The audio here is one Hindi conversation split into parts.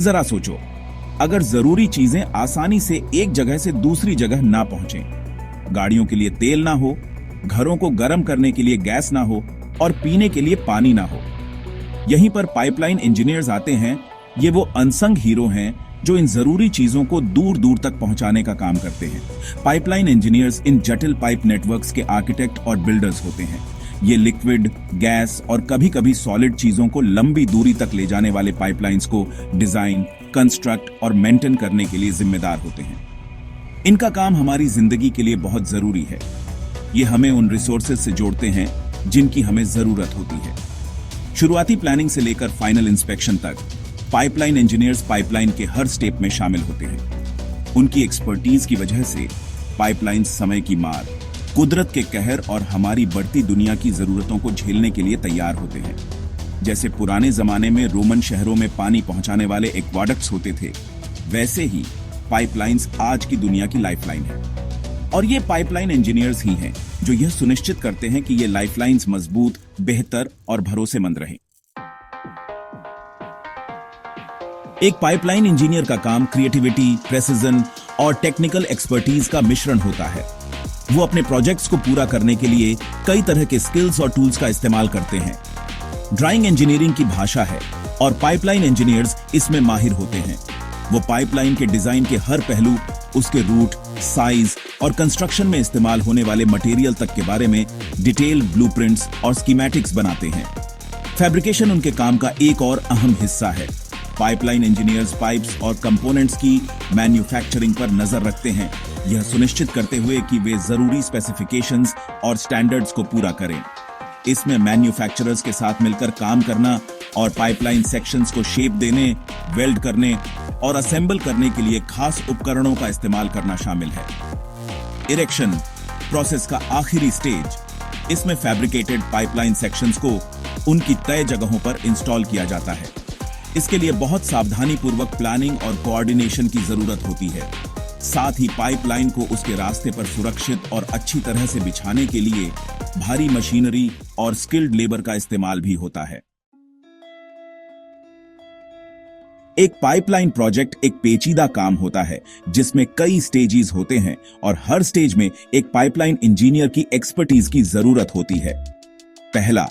जरा सोचो, अगर जरूरी चीजें आसानी से एक जगह से दूसरी जगह ना पहुंचें, गाड़ियों के लिए तेल ना हो, घरों को गर्म करने के लिए गैस ना हो और पीने के लिए पानी ना हो, यहीं पर पाइपलाइन इंजीनियर्स आते हैं। ये वो अनसंग हीरो हैं जो इन जरूरी चीजों को दूर दूर तक पहुंचाने का काम करते हैं। पाइपलाइन इंजीनियर्स इन जटिल पाइप नेटवर्क्स के आर्किटेक्ट और बिल्डर्स होते हैं। ये लिक्विड, गैस और कभी कभी सॉलिड चीजों को लंबी दूरी तक ले जाने वाले पाइपलाइंस को डिजाइन, कंस्ट्रक्ट और मेंटेन करने के लिए जिम्मेदार होते हैं। इनका काम हमारी जिंदगी के लिए बहुत जरूरी है। ये हमें उन रिसोर्सेज से जोड़ते हैं जिनकी हमें जरूरत होती है। शुरुआती प्लानिंग से लेकर फाइनल इंस्पेक्शन तक पाइपलाइन इंजीनियर्स पाइपलाइन के हर स्टेप में शामिल होते हैं। उनकी एक्सपर्टीज की वजह से पाइपलाइन समय की मार, कुदरत के कहर और हमारी बढ़ती दुनिया की जरूरतों को झेलने के लिए तैयार होते हैं। जैसे पुराने जमाने में रोमन शहरों में पानी पहुंचाने वाले एक्वाडक्ट्स होते थे, वैसे ही पाइपलाइंस आज की दुनिया की लाइफलाइन है। और ये पाइपलाइन इंजीनियर्स ही हैं जो यह सुनिश्चित करते हैं कि ये लाइफलाइंस मजबूत, बेहतर और भरोसेमंद रहें। एक पाइपलाइन इंजीनियर का काम क्रिएटिविटी, प्रेसिजन और टेक्निकल एक्सपर्टीज का मिश्रण होता है। वो अपने प्रोजेक्ट्स को पूरा करने के लिए कई तरह के स्किल्स और टूल्स का इस्तेमाल करते हैं। ड्राइंग इंजीनियरिंग की भाषा है और पाइपलाइन इंजीनियर्स इसमें माहिर होते हैं। वो पाइपलाइन के डिजाइन के हर पहलू, उसके रूट, साइज और कंस्ट्रक्शन में इस्तेमाल होने वाले मटेरियल तक के बारे में डिटेल ब्लूप्रिंट्स और स्कीमेटिक्स बनाते हैं। फैब्रिकेशन उनके काम का एक और अहम हिस्सा है। पाइपलाइन इंजीनियर्स पाइप्स और कंपोनेंट्स की मैन्युफैक्चरिंग पर नजर रखते हैं, यह सुनिश्चित करते हुए कि वे जरूरी स्पेसिफिकेशंस और स्टैंडर्ड्स को पूरा करें। इसमें मैन्युफैक्चरर्स के साथ मिलकर काम करना और पाइपलाइन सेक्शंस को शेप देने, वेल्ड करने और असेंबल करने के लिए खास उपकरणों का इस्तेमाल करना शामिल है। इरेक्शन प्रोसेस का आखिरी स्टेज। इसमें फैब्रिकेटेड पाइपलाइन सेक्शंस को उनकी तय जगहों पर इंस्टॉल किया जाता है। इसके लिए बहुत सावधानी पूर्वक प्लानिंग और कोऑर्डिनेशन की जरूरत होती है। साथ ही पाइपलाइन को उसके रास्ते पर सुरक्षित और अच्छी तरह से बिछाने के लिए भारी मशीनरी और स्किल्ड लेबर का इस्तेमाल भी होता है। एक पाइपलाइन प्रोजेक्ट एक पेचीदा काम होता है जिसमें कई स्टेजेस होते हैं और हर स्टेज में एक पाइपलाइन इंजीनियर की एक्सपर्टीज की जरूरत होती है। पहला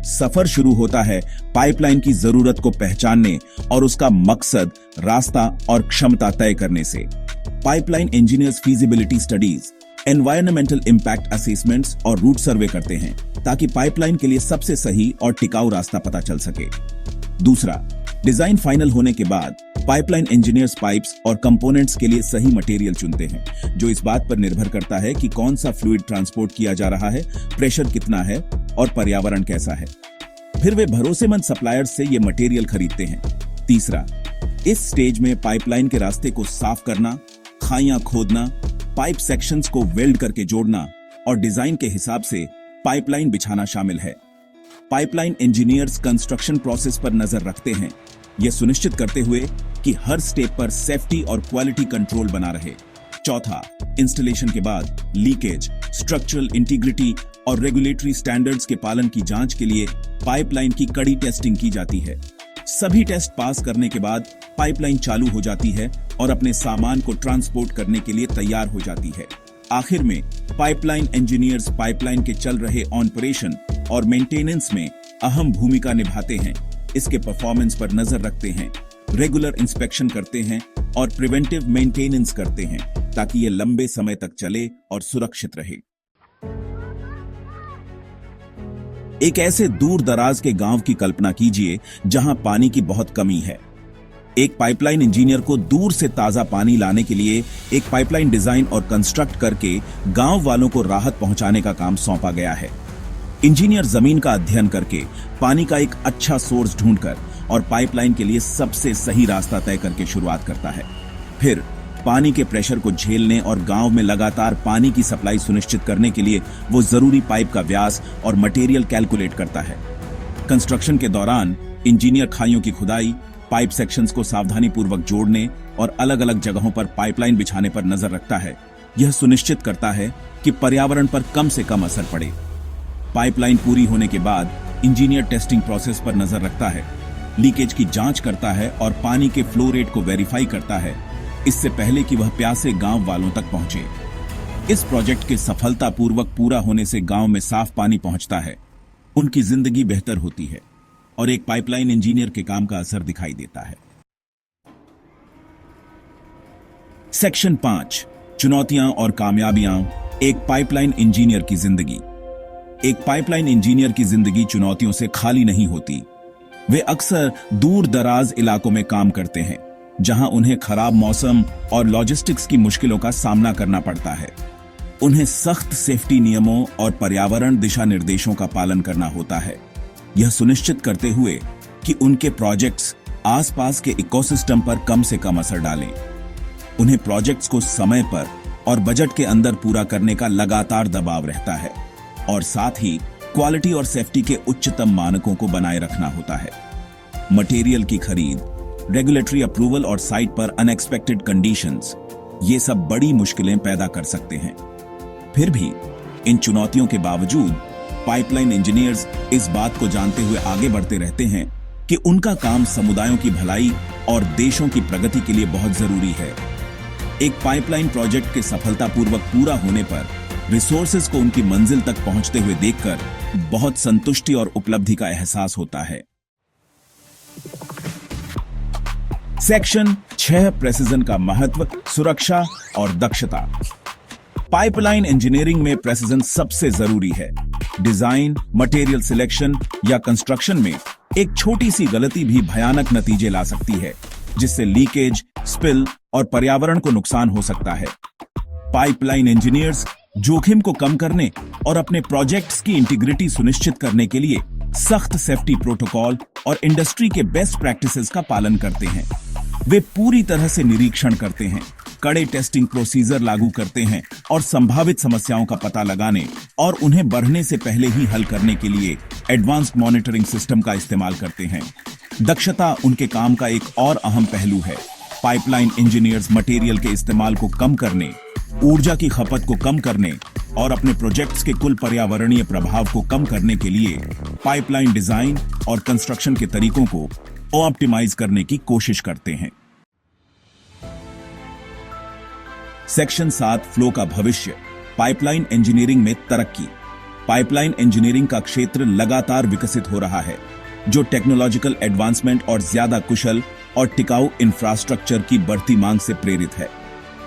सफर शुरू होता है पाइपलाइन की जरूरत को पहचानने और उसका मकसद, रास्ता और क्षमता तय करने से। Pipeline engineers feasibility studies, environmental impact assessments और रूट सर्वे करते हैं ताकि पाइपलाइन के लिए सबसे सही और टिकाऊ रास्ता पता चल सके। दूसरा, डिजाइन फाइनल होने के बाद पाइपलाइन इंजीनियर्स पाइप्स और कंपोनेंट्स के लिए सही मटेरियल चुनते हैं, जो इस बात पर निर्भर करता है कि कौन सा फ्लूइड ट्रांसपोर्ट किया जा रहा है, प्रेशर कितना है और पर्यावरण कैसा है। फिर वे भरोसेमंद सप्लायर्स से ये मटेरियल खरीदते हैं। तीसरा, इस स्टेज में पाइपलाइन के रास्ते को साफ करना, खाइयां खोदना, पाइप सेक्शंस को वेल्ड करके जोड़ना और डिजाइन के हिसाब से पाइपलाइन बिछाना शामिल है। पाइपलाइन इंजीनियर्स कंस्ट्रक्शन प्रोसेस पर नजर रखते हैं, यह सुनिश्चित करते हुए कि हर स्टेप पर सेफ्टी और क्वालिटी कंट्रोल बना रहे। चौथा, इंस्टॉलेशन के बाद लीकेज, स्ट्रक्चरल इंटीग्रिटी और रेगुलेटरी स्टैंडर्ड्स के पालन की जांच के लिए पाइपलाइन की कड़ी टेस्टिंग की जाती है। सभी टेस्ट पास करने के बाद पाइपलाइन चालू हो जाती है और अपने सामान को ट्रांसपोर्ट करने के लिए तैयार हो जाती है। आखिर में पाइपलाइन इंजीनियर्स पाइपलाइन के चल रहे ऑपरेशन और मेंटेनेंस में अहम भूमिका निभाते हैं। इसके परफॉर्मेंस पर नजर रखते हैं, रेगुलर इंस्पेक्शन करते हैं और प्रिवेंटिव मेंटेनेंस करते हैं ताकि ये लंबे समय तक चले और सुरक्षित रहे। एक ऐसे दूर दराज के गांव की कल्पना कीजिए जहां पानी की बहुत कमी है। एक पाइपलाइन इंजीनियर को दूर से ताजा पानी लाने के लिए एक पाइपलाइन डिजाइन और कंस्ट्रक्ट करके गांव वालों को राहत पहुंचाने का काम सौंपा गया है। इंजीनियर जमीन का अध्ययन करके पानी का एक अच्छा सोर्स ढूंढकर और पाइपलाइन के लिए सबसे सही रास्ता तय करके शुरुआत करता है। फिर पानी के प्रेशर को झेलने और गांव में लगातार पानी की सप्लाई सुनिश्चित करने के लिए वो जरूरी पाइप का व्यास और मटेरियल कैलकुलेट करता है। कंस्ट्रक्शन के दौरान इंजीनियर खाइयों की खुदाई, पाइप सेक्शंस को सावधानी पूर्वक जोड़ने और अलग अलग जगहों पर पाइपलाइन बिछाने पर नजर रखता है। यह सुनिश्चित करता है कि पर्यावरण पर कम से कम असर पड़े। पाइपलाइन पूरी होने के बाद इंजीनियर टेस्टिंग प्रोसेस पर नजर रखता है। लीकेज की जांच करता है और पानी के फ्लो रेट को वेरीफाई करता है इससे पहले कि वह प्यासे गांव वालों तक पहुंचे। इस प्रोजेक्ट के सफलतापूर्वक पूरा होने से गांव में साफ पानी पहुंचता है, उनकी जिंदगी बेहतर होती है और एक पाइपलाइन इंजीनियर के काम का असर दिखाई देता है। सेक्शन 5, चुनौतियां और कामयाबियां एक पाइपलाइन इंजीनियर की जिंदगी। एक पाइपलाइन इंजीनियर की जिंदगी चुनौतियों से खाली नहीं होती। वे अक्सर दूर दराज इलाकों में काम करते हैं, जहां उन्हें खराब मौसम और लॉजिस्टिक्स की मुश्किलों का सामना करना पड़ता है। उन्हें सख्त सेफ्टी नियमों और पर्यावरण दिशा निर्देशों का पालन करना होता है, यह सुनिश्चित करते हुए कि उनके प्रोजेक्ट्स आसपास के इकोसिस्टम पर कम से कम असर डालें। उन्हें प्रोजेक्ट्स को समय पर और बजट के अंदर पूरा करने का लगातार दबाव रहता है और साथ ही क्वालिटी और सेफ्टी के उच्चतम मानकों को बनाए रखना होता है। मटेरियल की खरीद, रेगुलेटरी अप्रूवल और साइट पर अनएक्सपेक्टेड कंडीशंस, ये सब बड़ी मुश्किलें पैदा कर सकते हैं। फिर भी इन चुनौतियों के बावजूद पाइपलाइन इंजीनियर्स इस बात को जानते हुए आगे बढ़ते रहते हैं कि उनका काम समुदायों की भलाई और देशों की प्रगति के लिए बहुत जरूरी है। एक पाइपलाइन प्रोजेक्ट के सफलतापूर्वक पूरा होने पर रिसोर्सेज को उनकी मंजिल तक पहुंचते हुए देखकर बहुत संतुष्टि और उपलब्धि का एहसास होता है। सेक्शन 6, प्रेसिजन का महत्व, सुरक्षा और दक्षता। पाइपलाइन इंजीनियरिंग में प्रेसिजन सबसे जरूरी है। डिजाइन, मटेरियल सिलेक्शन या कंस्ट्रक्शन में एक छोटी सी गलती भी भयानक नतीजे ला सकती है, जिससे लीकेज, स्पिल और पर्यावरण को नुकसान हो सकता है। पाइपलाइन इंजीनियर्स जोखिम को कम करने और अपने प्रोजेक्ट्स की इंटीग्रिटी सुनिश्चित करने के लिए सख्त सेफ्टी प्रोटोकॉल और इंडस्ट्री के बेस्ट प्रैक्टिसेस का पालन करते हैं। वे पूरी तरह से निरीक्षण करते हैं, कड़े टेस्टिंग प्रोसीजर लागू करते हैं और संभावित समस्याओं का पता लगाने और उन्हें बढ़ने से पहले ही हल करने के लिए एडवांस्ड मॉनिटरिंग सिस्टम का इस्तेमाल करते हैं। दक्षता उनके काम का एक और अहम पहलू है। पाइपलाइन इंजीनियर्स मटेरियल के इस्तेमाल को कम करने, ऊर्जा की खपत को कम करने और अपने प्रोजेक्ट्स के कुल पर्यावरणीय प्रभाव को कम करने के लिए पाइपलाइन डिजाइन और कंस्ट्रक्शन के तरीकों को ऑप्टिमाइज करने की कोशिश करते हैं। सेक्शन 7, फ्लो का भविष्य, पाइपलाइन इंजीनियरिंग में तरक्की। पाइपलाइन इंजीनियरिंग का क्षेत्र लगातार विकसित हो रहा है, जो टेक्नोलॉजिकल एडवांसमेंट और ज्यादा कुशल और टिकाऊ इंफ्रास्ट्रक्चर की बढ़ती मांग से प्रेरित है।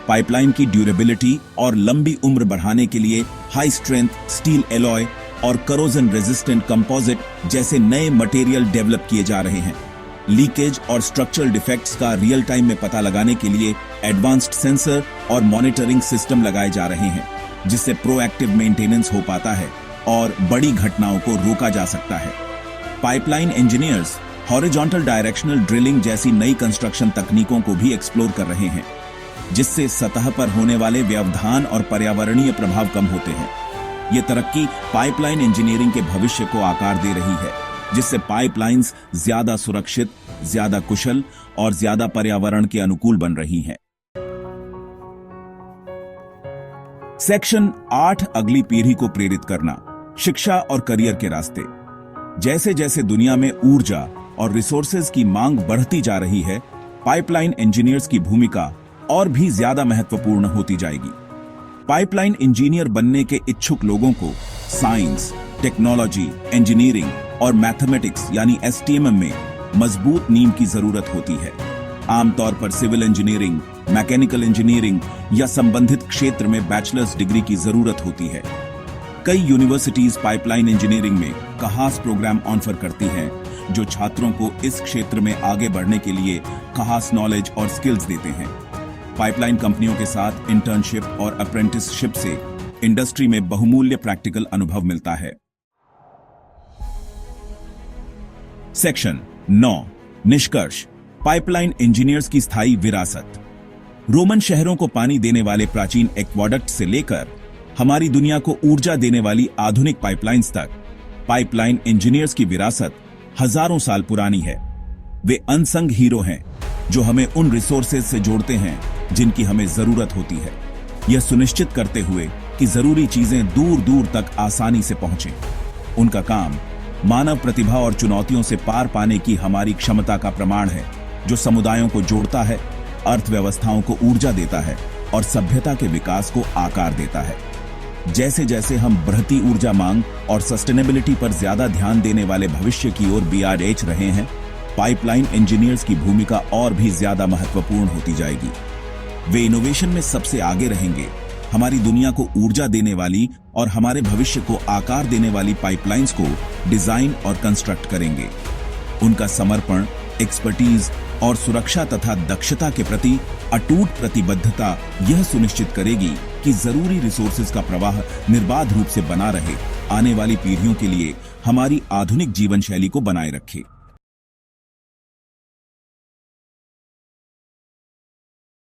पाइपलाइन की ड्यूरेबिलिटी और लंबी उम्र बढ़ाने के लिए हाई स्ट्रेंथ स्टील एलॉय और करोजन रेजिस्टेंट कंपोजिट जैसे नए मटेरियल डेवलप किए जा रहे हैं। लीकेज और स्ट्रक्चरल डिफेक्ट्स का रियल टाइम में पता लगाने के लिए एडवांस्ड सेंसर और मॉनिटरिंग सिस्टम लगाए जा रहे हैं, जिससे प्रोएक्टिव मेंटेनेंस हो पाता है और बड़ी घटनाओं को रोका जा सकता है। Pipeline engineers horizontal directional drilling जैसी नई कंस्ट्रक्शन तकनीकों को भी एक्सप्लोर कर रहे हैं, जिससे सतह पर होने वाले व्यवधान और पर्यावरणीय प्रभाव कम होते हैं। ये तरक्की पाइपलाइन इंजीनियरिंग के भविष्य को आकार दे रही है, जिससे पाइपलाइंस ज्यादा सुरक्षित, ज्यादा कुशल और ज्यादा पर्यावरण के अनुकूल बन रही हैं। सेक्शन 8, अगली पीढ़ी को प्रेरित करना, शिक्षा और करियर के रास्ते। जैसे जैसे दुनिया में ऊर्जा और रिसोर्सेज की मांग बढ़ती जा रही है, पाइपलाइन इंजीनियर्स की भूमिका और भी ज्यादा महत्वपूर्ण होती जाएगी। पाइपलाइन इंजीनियर बनने के इच्छुक लोगों को साइंस, टेक्नोलॉजी, इंजीनियरिंग और मैथमेटिक्स यानी एसटीएम में मजबूत नींव की जरूरत होती है। आमतौर पर सिविल इंजीनियरिंग, मैकेनिकल इंजीनियरिंग या संबंधित क्षेत्र में बैचलर्स डिग्री की जरूरत होती है। कई यूनिवर्सिटीज पाइपलाइन इंजीनियरिंग में खास प्रोग्राम ऑफर करती हैं, जो छात्रों को इस क्षेत्र में आगे बढ़ने के लिए खास नॉलेज और स्किल्स देते हैं। पाइपलाइन कंपनियों के साथ इंटर्नशिप और अप्रेंटिसशिप से इंडस्ट्री में बहुमूल्य प्रैक्टिकल अनुभव मिलता है। सेक्शन 9, निष्कर्ष, पाइपलाइन इंजीनियर्स की स्थायी विरासत। रोमन शहरों को पानी देने वाले प्राचीन एक्वाडक्ट से लेकर हमारी दुनिया को ऊर्जा देने वाली आधुनिक पाइपलाइंस तक, पाइपलाइन इंजीनियर्स की विरासत हजारों साल पुरानी है। वे अनसंग हीरो हैं, जो हमें उन रिसोर्सेज से जोड़ते हैं जिनकी हमें जरूरत होती है, यह सुनिश्चित करते हुए कि जरूरी चीजें दूर दूर तक आसानी से पहुंचें। उनका काम मानव प्रतिभा और चुनौतियों से पार पाने की हमारी क्षमता का प्रमाण है, जो समुदायों को जोड़ता है, अर्थव्यवस्थाओं को ऊर्जा देता है और सभ्यता के विकास को आकार देता है। जैसे जैसे हम बढ़ती ऊर्जा मांग और सस्टेनेबिलिटी पर ज्यादा ध्यान देने वाले भविष्य की ओर BRH रहे हैं, पाइपलाइन इंजीनियर्स की भूमिका और भी ज्यादा महत्वपूर्ण होती जाएगी। वे इनोवेशन में सबसे आगे रहेंगे, हमारी दुनिया को ऊर्जा देने वाली और हमारे भविष्य को आकार देने वाली पाइपलाइंस को डिजाइन और कंस्ट्रक्ट करेंगे। उनका समर्पण, एक्सपर्टीज और सुरक्षा तथा दक्षता के प्रति अटूट प्रतिबद्धता यह सुनिश्चित करेगी कि जरूरी रिसोर्सेज का प्रवाह निर्बाध रूप से बना रहे, आने वाली पीढ़ियों के लिए हमारी आधुनिक जीवन शैली को बनाए रखे।